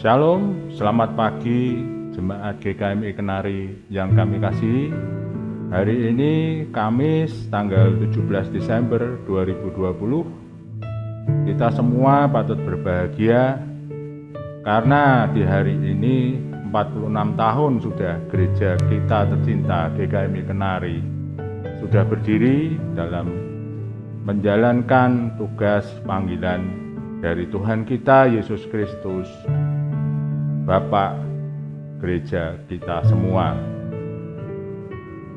Shalom, selamat pagi Jemaat GKMI Kenari yang kami kasihi. Hari ini Kamis tanggal 17 Desember 2020. Kita semua patut berbahagia karena di hari ini 46 tahun sudah gereja kita tercinta GKMI Kenari sudah berdiri dalam menjalankan tugas panggilan dari Tuhan kita Yesus Kristus, Bapak gereja kita semua.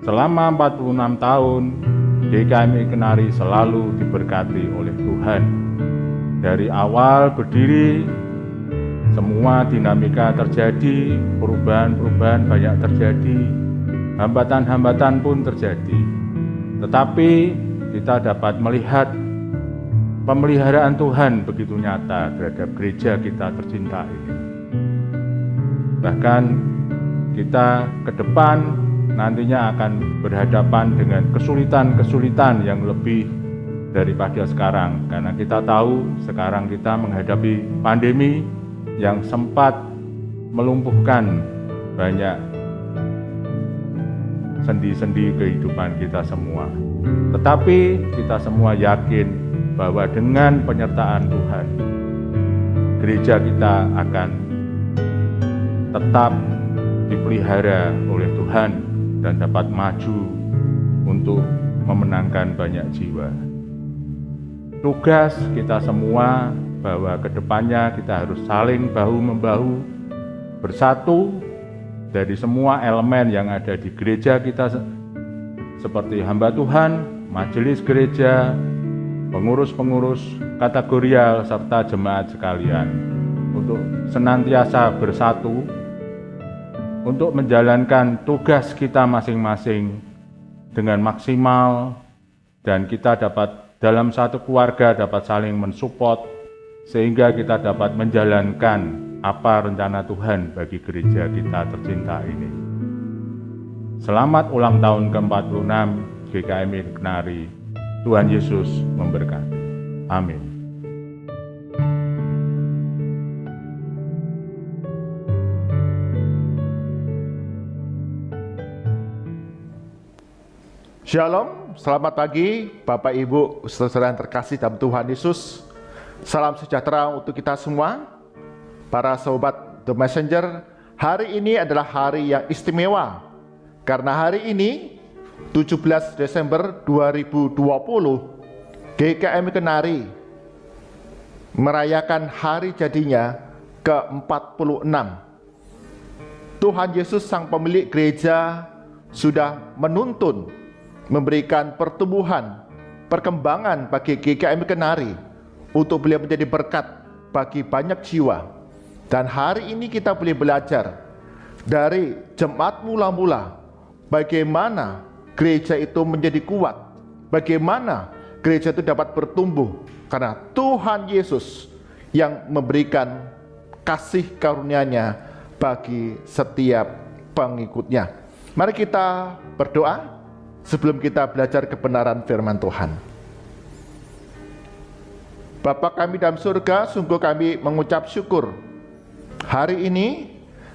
Selama 46 tahun, GKMI Kenari selalu diberkati oleh Tuhan. Dari awal berdiri, semua dinamika terjadi, perubahan-perubahan banyak terjadi, hambatan-hambatan pun terjadi. Tetapi kita dapat melihat pemeliharaan Tuhan begitu nyata terhadap gereja kita tercinta ini. Bahkan kita ke depan nantinya akan berhadapan dengan kesulitan-kesulitan yang lebih daripada sekarang. Karena kita tahu sekarang kita menghadapi pandemi yang sempat melumpuhkan banyak sendi-sendi kehidupan kita semua. Tetapi kita semua yakin bahwa dengan penyertaan Tuhan, gereja kita akan tetap dipelihara oleh Tuhan dan dapat maju untuk memenangkan banyak jiwa. Tugas kita semua bahwa kedepannya kita harus saling bahu-membahu, bersatu dari semua elemen yang ada di gereja kita, seperti hamba Tuhan, majelis gereja, pengurus-pengurus kategorial, serta jemaat sekalian, untuk senantiasa bersatu untuk menjalankan tugas kita masing-masing dengan maksimal, dan kita dapat dalam satu keluarga dapat saling mensupport sehingga kita dapat menjalankan apa rencana Tuhan bagi gereja kita tercinta ini. Selamat ulang tahun ke-46 GKMI Kenari. Tuhan Yesus memberkati. Amin. Shalom, selamat pagi Bapak Ibu, saudara yang terkasih dalam Tuhan Yesus. Salam sejahtera untuk kita semua, para sobat The Messenger. Hari ini adalah hari yang istimewa, karena hari ini 17 Desember 2020, GKMI Kenari merayakan hari jadinya ke-46. Tuhan Yesus Sang Pemilik Gereja sudah menuntun, memberikan pertumbuhan, perkembangan bagi GKMI Kenari untuk beliau menjadi berkat bagi banyak jiwa. Dan hari ini kita boleh belajar dari jemaat mula-mula bagaimana gereja itu menjadi kuat, bagaimana gereja itu dapat bertumbuh, karena Tuhan Yesus yang memberikan kasih karunia-Nya bagi setiap pengikutnya. Mari kita berdoa sebelum kita belajar kebenaran firman Tuhan. Bapa kami dalam surga, sungguh kami mengucap syukur. Hari ini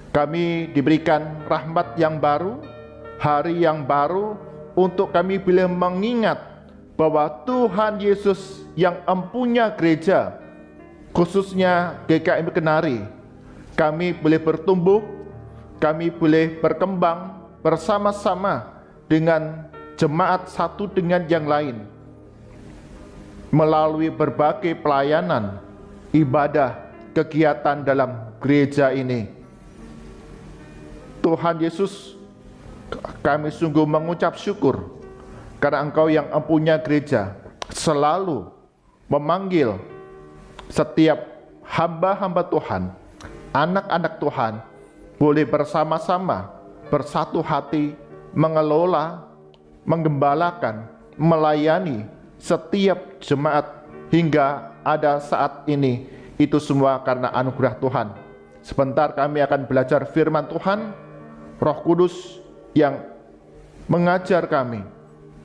kami diberikan rahmat yang baru, hari yang baru, untuk kami boleh mengingat bahwa Tuhan Yesus yang empunya gereja, khususnya GKMI Kenari, kami boleh bertumbuh, kami boleh berkembang bersama-sama dengan jemaat satu dengan yang lain, melalui berbagai pelayanan, ibadah, kegiatan dalam gereja ini. Tuhan Yesus, kami sungguh mengucap syukur karena Engkau yang empunya gereja selalu memanggil setiap hamba-hamba Tuhan, anak-anak Tuhan, boleh bersama-sama, bersatu hati, mengelola, menggembalakan, melayani setiap jemaat hingga ada saat ini. Itu semua karena anugerah Tuhan. Sebentar kami akan belajar firman Tuhan. Roh Kudus yang mengajar kami,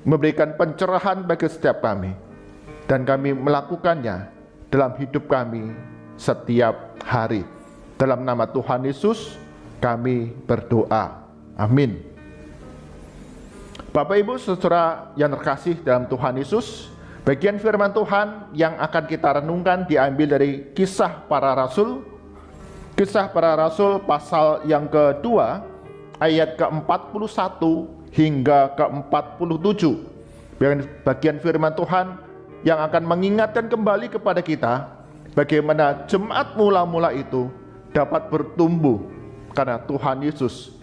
memberikan pencerahan bagi setiap kami, dan kami melakukannya dalam hidup kami setiap hari. Dalam nama Tuhan Yesus kami berdoa. Amin. Bapak Ibu saudara yang terkasih dalam Tuhan Yesus, bagian firman Tuhan yang akan kita renungkan diambil dari Kisah Para Rasul. Kisah Para Rasul pasal yang kedua, ayat ke-41 hingga ke-47. Bagian firman Tuhan yang akan mengingatkan kembali kepada kita bagaimana jemaat mula-mula itu dapat bertumbuh karena Tuhan Yesus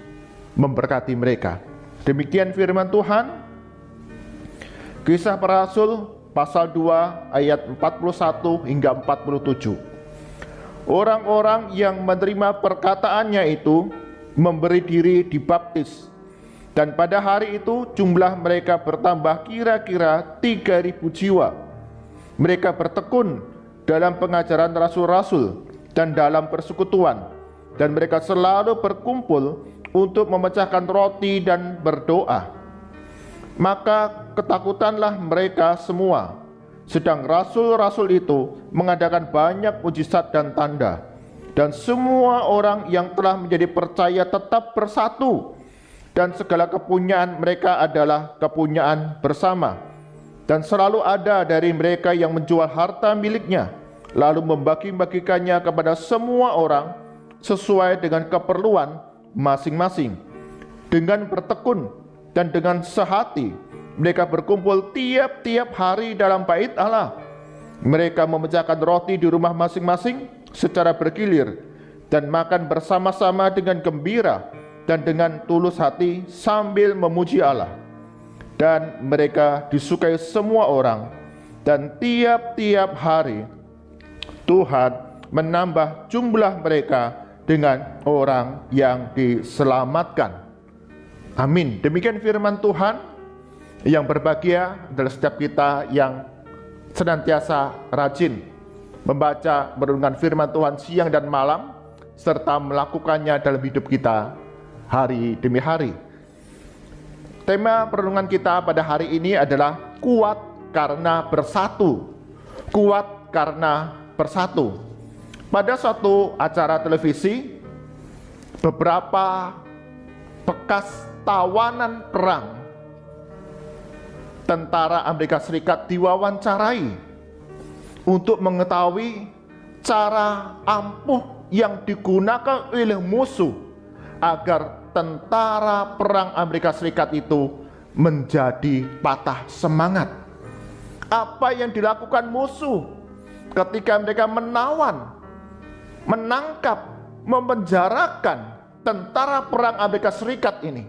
memberkati mereka. Demikian firman Tuhan. Kisah Para Rasul pasal 2 ayat 41 hingga 47. Orang-orang yang menerima perkataannya itu memberi diri dibaptis, dan pada hari itu jumlah mereka bertambah kira-kira 3.000 jiwa. Mereka bertekun dalam pengajaran rasul-rasul dan dalam persekutuan, dan mereka selalu berkumpul untuk memecahkan roti dan berdoa. Maka ketakutanlah mereka semua, sedang rasul-rasul itu mengadakan banyak mujizat dan tanda, dan semua orang yang telah menjadi percaya tetap bersatu, dan segala kepunyaan mereka adalah kepunyaan bersama. Dan selalu ada dari mereka yang menjual harta miliknya, lalu membagi-bagikannya kepada semua orang sesuai dengan keperluan masing-masing. Dengan bertekun dan dengan sehati mereka berkumpul tiap-tiap hari dalam bait Allah. Mereka memecahkan roti di rumah masing-masing secara bergilir dan makan bersama-sama dengan gembira dan dengan tulus hati sambil memuji Allah. Dan mereka disukai semua orang, dan tiap-tiap hari Tuhan menambah jumlah mereka dengan orang yang diselamatkan. Amin. Demikian firman Tuhan. Yang berbahagia adalah setiap kita yang senantiasa rajin membaca merenungkan firman Tuhan siang dan malam, serta melakukannya dalam hidup kita hari demi hari. Tema perenungan kita pada hari ini adalah kuat karena bersatu. Kuat karena bersatu. Pada suatu acara televisi, beberapa bekas tawanan perang tentara Amerika Serikat diwawancarai untuk mengetahui cara ampuh yang digunakan oleh musuh agar tentara perang Amerika Serikat itu menjadi patah semangat. Apa yang dilakukan musuh ketika mereka menawan, menangkap, memenjarakan tentara perang Amerika Serikat ini,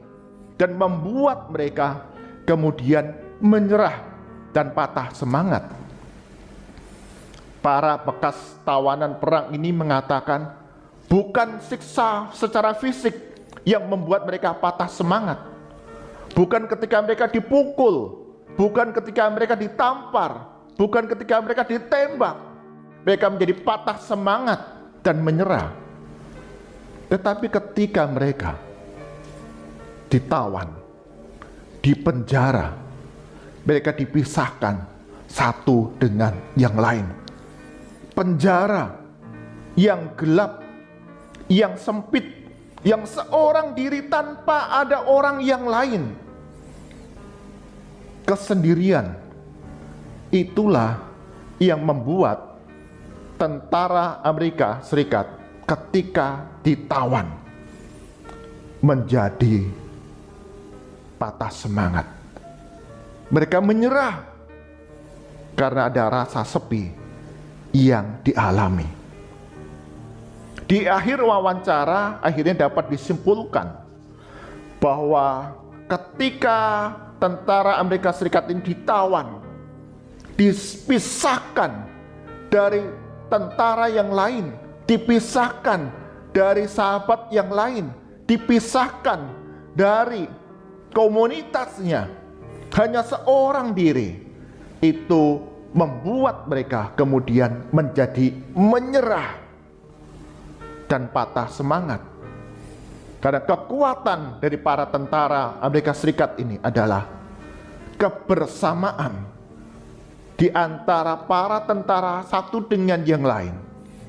dan membuat mereka kemudian menyerah dan patah semangat. Para bekas tawanan perang ini mengatakan bukan siksa secara fisik yang membuat mereka patah semangat, bukan ketika mereka dipukul, bukan ketika mereka ditampar, bukan ketika mereka ditembak mereka menjadi patah semangat dan menyerah, tetapi ketika mereka ditawan, dipenjara, mereka dipisahkan satu dengan yang lain. Penjara yang gelap, yang sempit, yang seorang diri tanpa ada orang yang lain, kesendirian. Itulah yang membuat tentara Amerika Serikat ketika ditawan menjadi patah semangat. Mereka menyerah karena ada rasa sepi yang dialami. Di akhir wawancara akhirnya dapat disimpulkan bahwa ketika tentara Amerika Serikat ini ditawan, dipisahkan dari tentara yang lain, dipisahkan dari sahabat yang lain, dipisahkan dari komunitasnya, hanya seorang diri, itu membuat mereka kemudian menjadi menyerah dan patah semangat. Karena kekuatan dari para tentara Amerika Serikat ini adalah kebersamaan di antara para tentara satu dengan yang lain.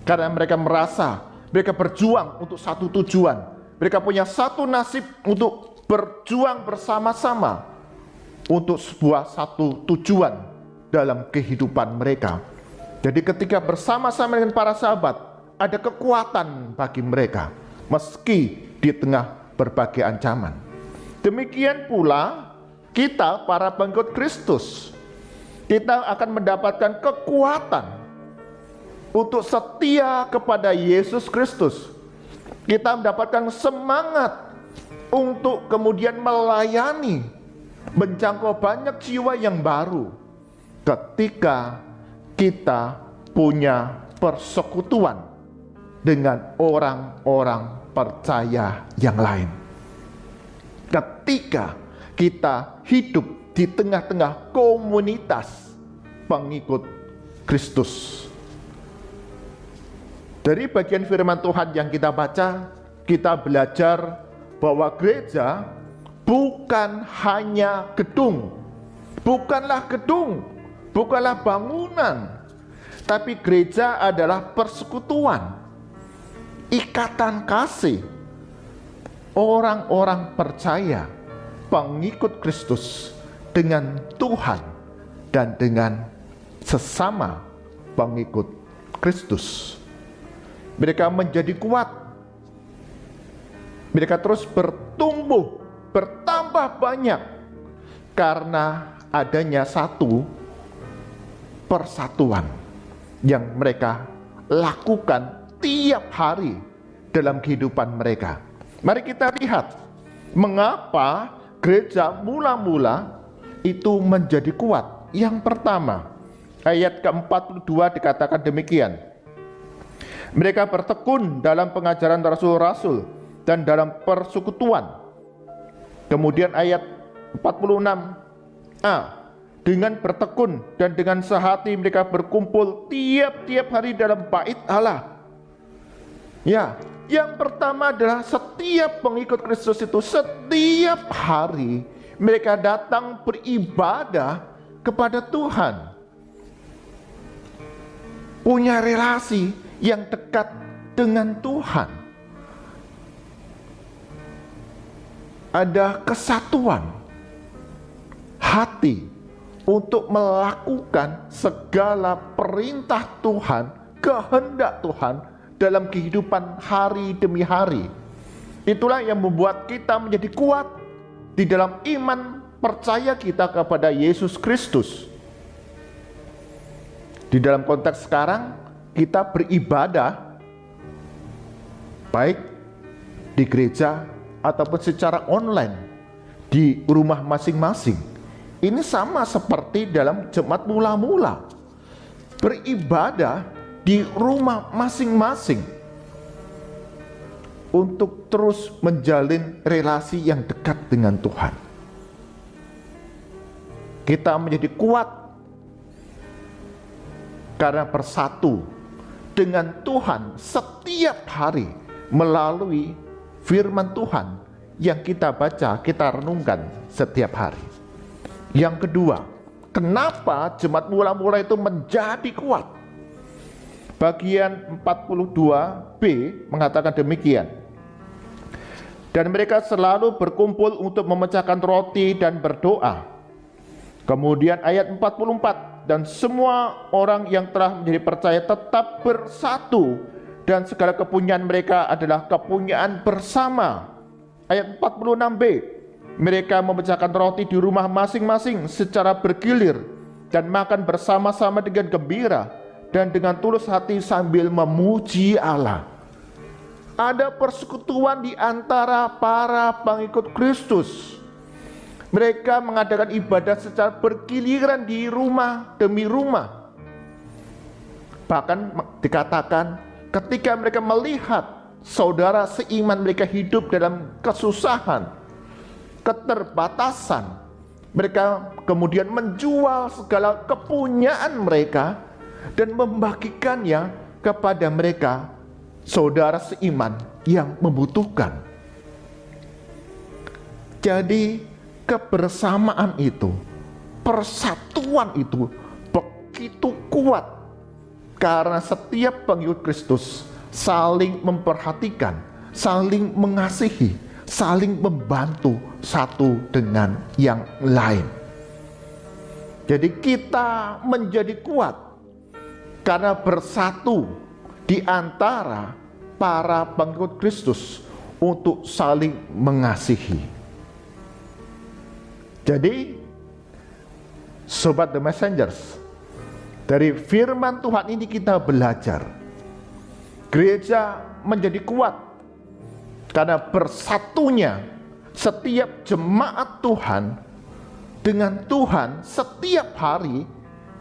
Karena mereka merasa mereka berjuang untuk satu tujuan. Mereka punya satu nasib untuk berjuang bersama-sama untuk sebuah satu tujuan dalam kehidupan mereka. Jadi ketika bersama-sama dengan para sahabat, ada kekuatan bagi mereka meski di tengah berbagai ancaman. Demikian pula kita para pengikut Kristus, kita akan mendapatkan kekuatan untuk setia kepada Yesus Kristus. Kita mendapatkan semangat untuk kemudian melayani, menjangkau banyak jiwa yang baru ketika kita punya persekutuan dengan orang-orang percaya yang lain. Ketika kita hidup di tengah-tengah komunitas pengikut Kristus. Dari bagian firman Tuhan yang kita baca, kita belajar bahwa gereja bukan hanya gedung, bukanlah bangunan, tapi gereja adalah persekutuan, ikatan kasih orang-orang percaya, pengikut Kristus dengan Tuhan dan dengan sesama pengikut Kristus. Mereka menjadi kuat, mereka terus bertumbuh, bertambah banyak karena adanya satu persatuan yang mereka lakukan tiap hari dalam kehidupan mereka. Mari kita lihat mengapa gereja mula-mula itu menjadi kuat. Yang pertama, ayat ke-42 dikatakan demikian. Mereka bertekun dalam pengajaran rasul-rasul dan dalam persekutuan. Kemudian ayat 46a, dengan bertekun dan dengan sehati mereka berkumpul tiap-tiap hari dalam bait Allah. Ya, yang pertama adalah setiap pengikut Kristus itu setiap hari mereka datang beribadah kepada Tuhan. Punya relasi yang dekat dengan Tuhan. Ada kesatuan hati untuk melakukan segala perintah Tuhan, kehendak Tuhan dalam kehidupan hari demi hari. Itulah yang membuat kita menjadi kuat di dalam iman percaya kita kepada Yesus Kristus. Di dalam konteks sekarang kita beribadah baik di gereja ataupun secara online di rumah masing-masing. Ini sama seperti dalam jemaat mula-mula, beribadah di rumah masing-masing untuk terus menjalin relasi yang dekat dengan Tuhan. Kita menjadi kuat karena bersatu dengan Tuhan setiap hari melalui firman Tuhan yang kita baca, kita renungkan setiap hari. Yang kedua, kenapa jemaat mula-mula itu menjadi kuat? Bagian 42b mengatakan demikian. Dan mereka selalu berkumpul untuk memecahkan roti dan berdoa. Kemudian ayat 44, dan semua orang yang telah menjadi percaya tetap bersatu, dan segala kepunyaan mereka adalah kepunyaan bersama. Ayat 46b, mereka memecahkan roti di rumah masing-masing secara bergilir dan makan bersama-sama dengan gembira dan dengan tulus hati sambil memuji Allah. Ada persekutuan di antara para pengikut Kristus. Mereka mengadakan ibadah secara bergiliran di rumah demi rumah. Bahkan dikatakan ketika mereka melihat saudara seiman mereka hidup dalam kesusahan, keterbatasan, mereka kemudian menjual segala kepunyaan mereka dan membagikannya kepada mereka, saudara seiman yang membutuhkan. Jadi kebersamaan itu, persatuan itu begitu kuat karena setiap pengikut Kristus saling memperhatikan, saling mengasihi, saling membantu satu dengan yang lain. Jadi kita menjadi kuat karena bersatu di antara para pengikut Kristus untuk saling mengasihi. Jadi, Sobat The Messengers, dari firman Tuhan ini kita belajar gereja menjadi kuat karena bersatunya setiap jemaat Tuhan dengan Tuhan setiap hari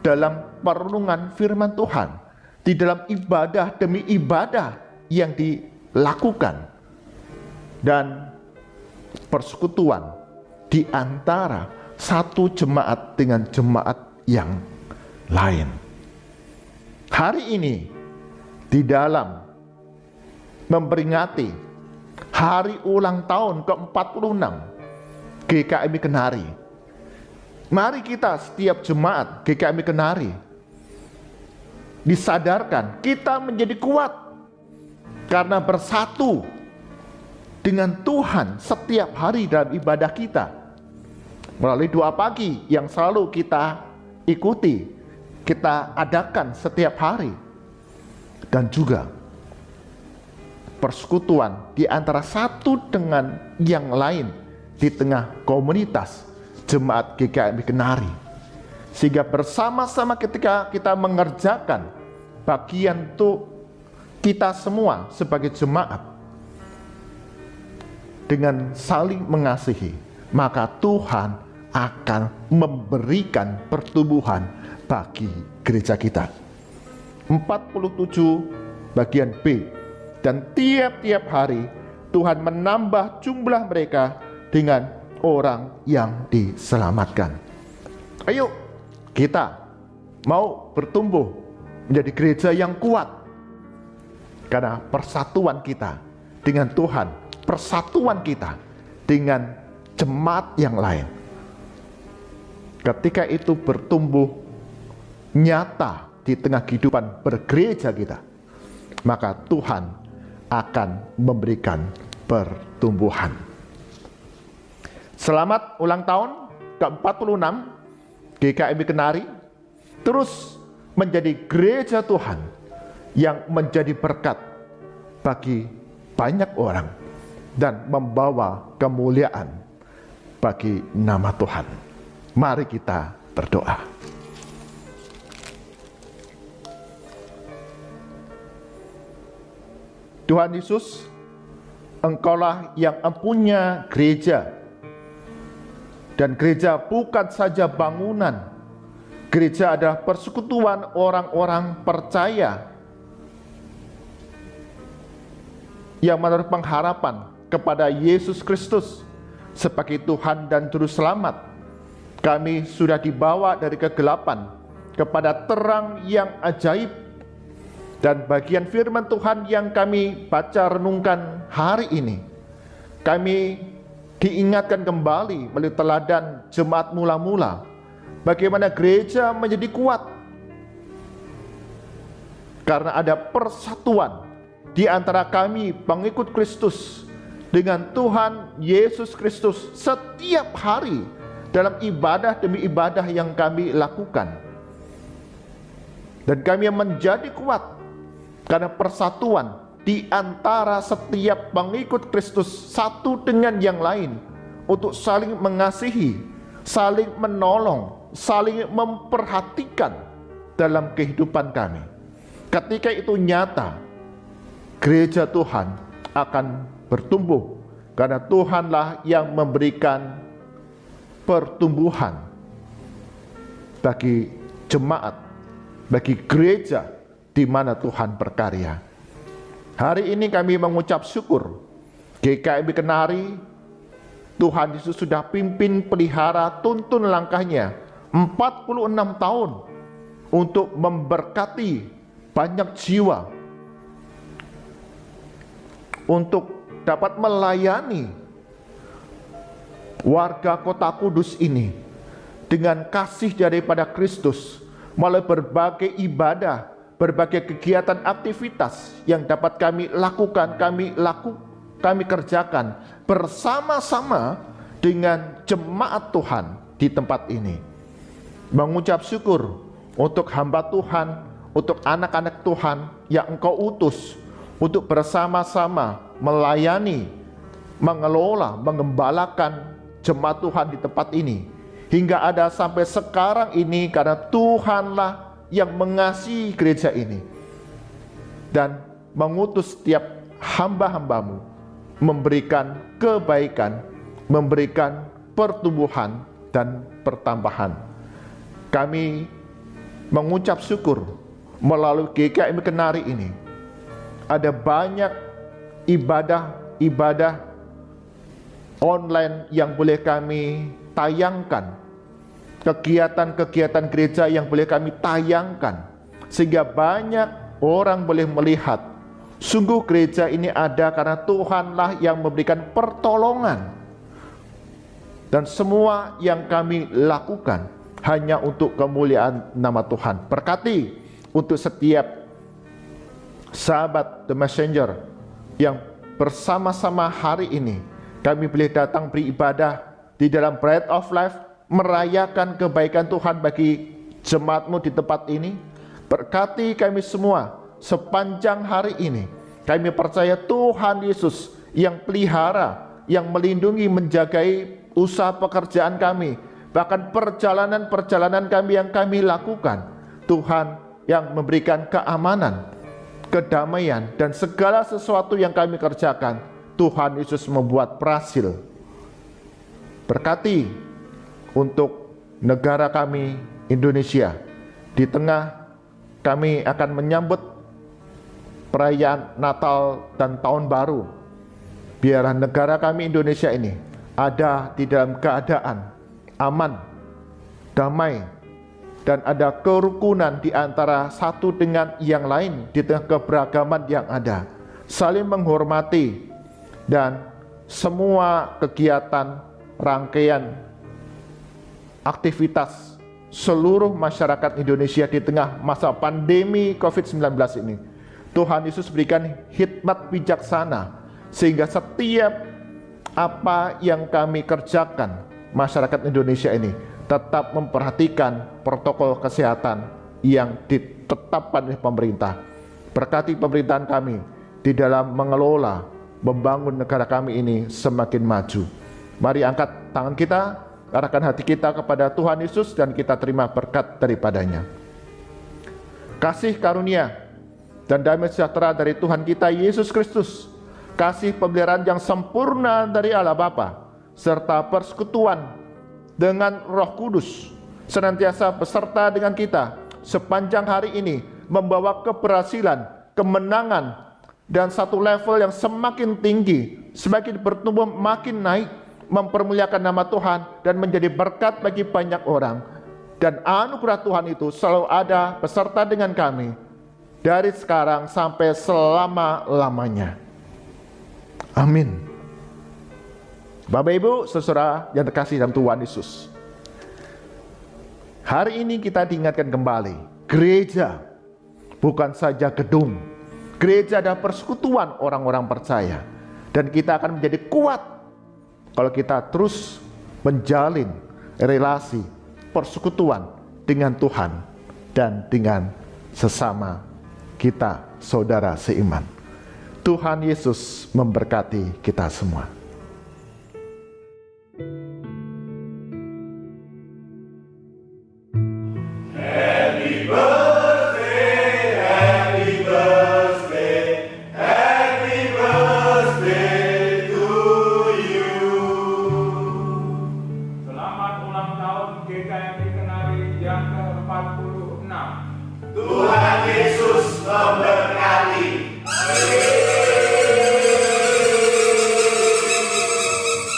dalam perenungan firman Tuhan, di dalam ibadah demi ibadah yang dilakukan, dan persekutuan di antara satu jemaat dengan jemaat yang lain. Hari ini di dalam memperingati hari ulang tahun ke-46 GKMI Kenari, mari kita setiap jemaat GKMI Kenari disadarkan kita menjadi kuat karena bersatu dengan Tuhan setiap hari dalam ibadah kita melalui doa pagi yang selalu kita ikuti, kita adakan setiap hari, dan juga persekutuan di antara satu dengan yang lain di tengah komunitas jemaat GKMI Kenari, sehingga bersama-sama ketika kita mengerjakan bagian untuk kita semua sebagai jemaat dengan saling mengasihi, maka Tuhan akan memberikan pertumbuhan bagi gereja kita. 47 bagian B, dan tiap-tiap hari Tuhan menambah jumlah mereka dengan orang yang diselamatkan. Ayo kita mau bertumbuh menjadi gereja yang kuat karena persatuan kita dengan Tuhan, persatuan kita dengan jemaat yang lain. Ketika itu bertumbuh nyata di tengah kehidupan bergereja kita, maka Tuhan akan memberikan pertumbuhan. Selamat ulang tahun ke-46 GKMI Kenari, terus menjadi gereja Tuhan yang menjadi berkat bagi banyak orang dan membawa kemuliaan bagi nama Tuhan. Mari kita berdoa. Tuhan Yesus, Engkaulah yang empunya gereja, dan gereja bukan saja bangunan. Gereja adalah persekutuan orang-orang percaya yang menaruh pengharapan kepada Yesus Kristus sebagai Tuhan dan Juru Selamat. Kami sudah dibawa dari kegelapan kepada terang yang ajaib, dan bagian firman Tuhan yang kami baca renungkan hari ini, kami diingatkan kembali melalui teladan jemaat mula-mula bagaimana gereja menjadi kuat karena ada persatuan di antara kami pengikut Kristus dengan Tuhan Yesus Kristus setiap hari dalam ibadah demi ibadah yang kami lakukan. Dan kami menjadi kuat karena persatuan di antara setiap pengikut Kristus satu dengan yang lain untuk saling mengasihi, saling menolong, saling memperhatikan dalam kehidupan kami. Ketika itu nyata, gereja Tuhan akan bertumbuh karena Tuhanlah yang memberikan pertumbuhan bagi jemaat, bagi gereja di mana Tuhan berkarya. Hari ini kami mengucap syukur GKMI Kenari, Tuhan Yesus sudah pimpin, pelihara, tuntun langkahnya 46 tahun untuk memberkati banyak jiwa, untuk dapat melayani warga kota Kudus ini dengan kasih daripada Kristus melalui berbagai ibadah, berbagai kegiatan aktivitas yang dapat kami lakukan, kami kerjakan bersama-sama dengan jemaat Tuhan di tempat ini. Mengucap syukur untuk hamba Tuhan, untuk anak-anak Tuhan yang Engkau utus untuk bersama-sama melayani, mengelola, mengembalakan jemaat Tuhan di tempat ini, hingga ada sampai sekarang ini, karena Tuhanlah yang mengasihi gereja ini dan mengutus setiap hamba-hambamu memberikan kebaikan, memberikan pertumbuhan dan pertambahan. Kami mengucap syukur melalui GKM Kenari ini ada banyak ibadah online yang boleh kami tayangkan, kegiatan-kegiatan gereja yang boleh kami tayangkan, sehingga banyak orang boleh melihat sungguh gereja ini ada karena Tuhanlah yang memberikan pertolongan, dan semua yang kami lakukan hanya untuk kemuliaan nama Tuhan. Berkati untuk setiap sahabat The Messenger yang bersama-sama hari ini kami boleh datang beribadah di dalam Bread of Life, merayakan kebaikan Tuhan bagi jemaatmu di tempat ini. Berkati kami semua sepanjang hari ini. Kami percaya Tuhan Yesus yang pelihara, yang melindungi, menjagai usaha pekerjaan kami, bahkan perjalanan-perjalanan kami yang kami lakukan. Tuhan yang memberikan keamanan, kedamaian, dan segala sesuatu yang kami kerjakan, Tuhan Yesus membuat berhasil. Berkati untuk negara kami Indonesia. Di tengah kami akan menyambut perayaan Natal dan Tahun Baru. Biarlah negara kami Indonesia ini ada di dalam keadaan aman, damai, dan ada kerukunan di antara satu dengan yang lain di tengah keberagaman yang ada, saling menghormati, dan semua kegiatan rangkaian aktivitas seluruh masyarakat Indonesia di tengah masa pandemi COVID-19 ini, Tuhan Yesus berikan hikmat bijaksana sehingga setiap apa yang kami kerjakan, masyarakat Indonesia ini tetap memperhatikan protokol kesehatan yang ditetapkan oleh pemerintah. Berkati pemerintahan kami di dalam mengelola, membangun negara kami ini semakin maju. Mari angkat tangan kita, arahkan hati kita kepada Tuhan Yesus, dan kita terima berkat daripadanya. Kasih karunia dan damai sejahtera dari Tuhan kita Yesus Kristus, kasih pemeliharaan yang sempurna dari Allah Bapa, serta persekutuan dengan Roh Kudus senantiasa beserta dengan kita sepanjang hari ini, membawa keberhasilan, kemenangan, dan satu level yang semakin tinggi, semakin bertumbuh, makin naik, mempermuliakan nama Tuhan dan menjadi berkat bagi banyak orang. Dan anugerah Tuhan itu selalu ada beserta dengan kami dari sekarang sampai selama-lamanya. Amin. Bapak Ibu, saudara yang terkasih dalam Tuhan Yesus, hari ini kita diingatkan kembali, gereja bukan saja gedung, gereja adalah persekutuan orang-orang percaya, dan kita akan menjadi kuat kalau kita terus menjalin relasi persekutuan dengan Tuhan dan dengan sesama kita, saudara seiman. Tuhan Yesus memberkati kita semua. Happy birthday, happy birthday, happy birthday to you. Selamat ulang tahun GKM Kenari yang ke-46. Tuhan Yesus memberkati.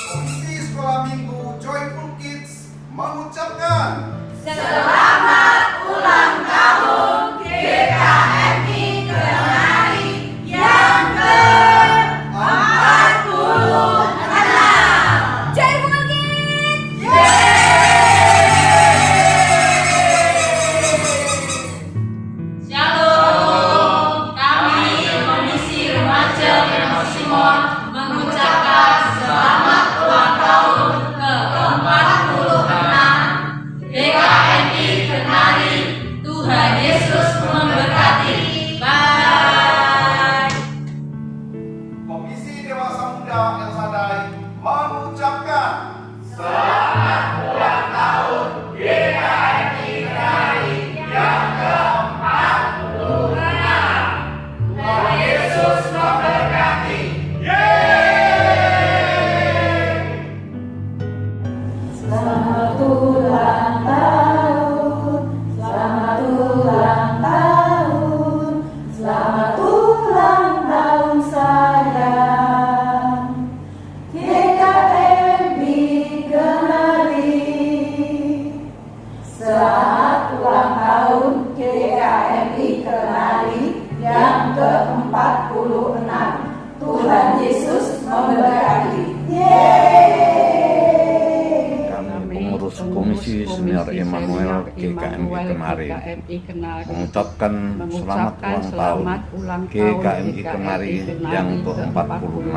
Komisi Sekolah Minggu Joyful Kids mengucapkan Selamat ulang tahun GKMI Kenari yang ke-46. Joyful Kids! Shalom. Yesus memberkati. Bye. Komisi Dewasa Muda El Shaddai mengucapkan Selamat ulang tahun, selamat ulang tahun, selamat ulang tahun sayang. GKMI Kenari. Selamat ulang tahun GKMI Kenari yang ke-46. Tuhan Yesus memberkati. Pengurus Komisi Senior Immanuel GKMI Kenari mengucapkan selamat ulang tahun GKMI Kenari yang ke-46.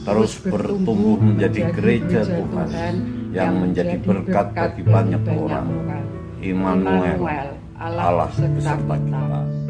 Terus bertumbuh menjadi gereja Tuhan yang menjadi berkat bagi banyak orang. Immanuel, Allah beserta kita.